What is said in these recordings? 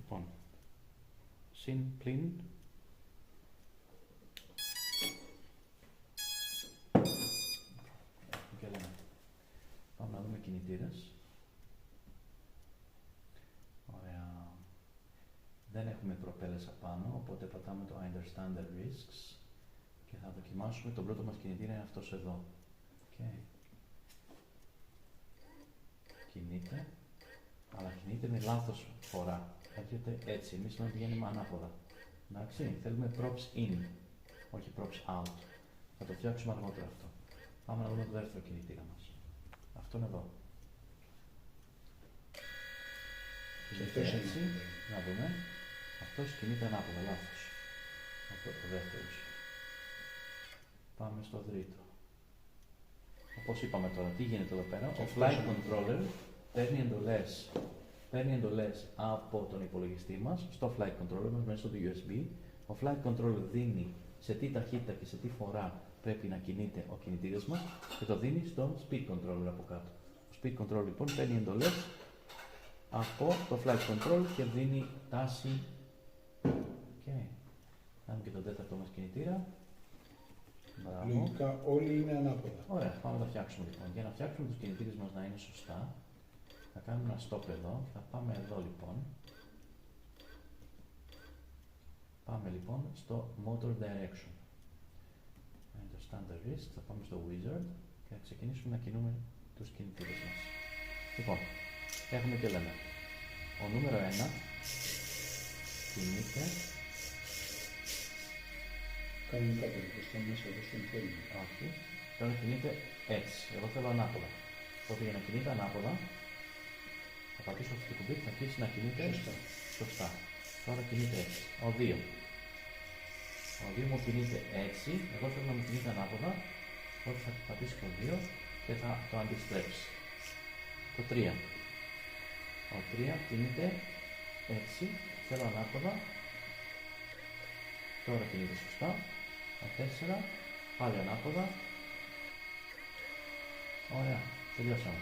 Λοιπόν, συν, πλην. Και λέμε. Πάμε να δούμε κινητήρες. Ωραία. Δεν έχουμε προπέλες απάνω, οπότε πατάμε το Understand the Risks και θα δοκιμάσουμε τον πρώτο μας κινητήρα, είναι αυτός εδώ. Okay. Κινείται, αλλά κινείται με λάθος φορά. Έρχεται έτσι, εμείς να πηγαίνουμε ανάποδα. Εντάξει, θέλουμε props in, όχι props out. Θα το φτιάξουμε αργότερα αυτό. Πάμε να δούμε το δεύτερο κινητήρα μας. Αυτό είναι εδώ. Κινείται έτσι, να δούμε. Αυτός κινείται ανάποδα, λάθος. Αυτό το δεύτερο. Πάμε στο τρίτο. Όπως είπαμε τώρα, τι γίνεται εδώ πέρα. Ο flight controller παίρνει εντολές από τον υπολογιστή μας, στο flight controller μας, μέσω του USB. Ο flight controller δίνει σε τι ταχύτητα και σε τι φορά πρέπει να κινείται ο κινητήρας μας και το δίνει στο speed controller από κάτω. Ο speed controller λοιπόν παίρνει εντολές από το flight control και δίνει τάση. Okay. Κάνουμε και τον τέταρτο μας κινητήρα. Μπράβο. Λογικά όλοι είναι ανάποδα. Ωραία, πάμε να τα φτιάξουμε λοιπόν. Για να φτιάξουμε τους κινητήρες μας να είναι σωστά, θα κάνουμε ένα stop εδώ και θα πάμε εδώ λοιπόν. Πάμε λοιπόν στο motor direction. Understand the risk, θα πάμε στο wizard και θα ξεκινήσουμε να κινούμε τους κινητήρες μας. Λοιπόν, έχουμε και λέμε. Ο νούμερο 1 κινείται. Κάνουμε κάτι προς τα μέσα εδώ στον θέλει. Όχι. Τώρα κινείται έτσι. Εγώ θέλω ανάποδα. Οπότε για να κινείται ανάποδα, θα πατήσω αυτό το κουμπί και θα αρχίσει να κινείται σωστά. Τώρα κινείται έτσι. Ο 2. Ο 2 μου κινείται έτσι. Εγώ θέλω να μου κινείται ανάποδα. Οπότε θα πατήσω το 2 και θα το αντιστρέψει. Το 3. Ο 3 κινείται έτσι. Θέλω ανάποδα. Τώρα κινείται σωστά. Το 4. Πάλι ανάποδα. Ωραία. Τελειώσαμε.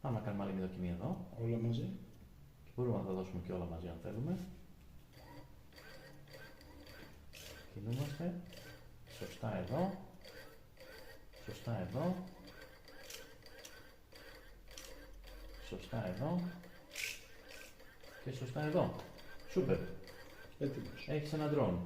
Πάμε να κάνουμε άλλη μια δοκιμή εδώ. Όλα μαζί. Και μπορούμε να τα δώσουμε και όλα μαζί αν θέλουμε. Κινούμαστε. Σωστά εδώ. Σωστά εδώ. Σωστά εδώ. Και σωστά εδώ. Σούπερ. Έτοιμος. Έχεις ένα drone.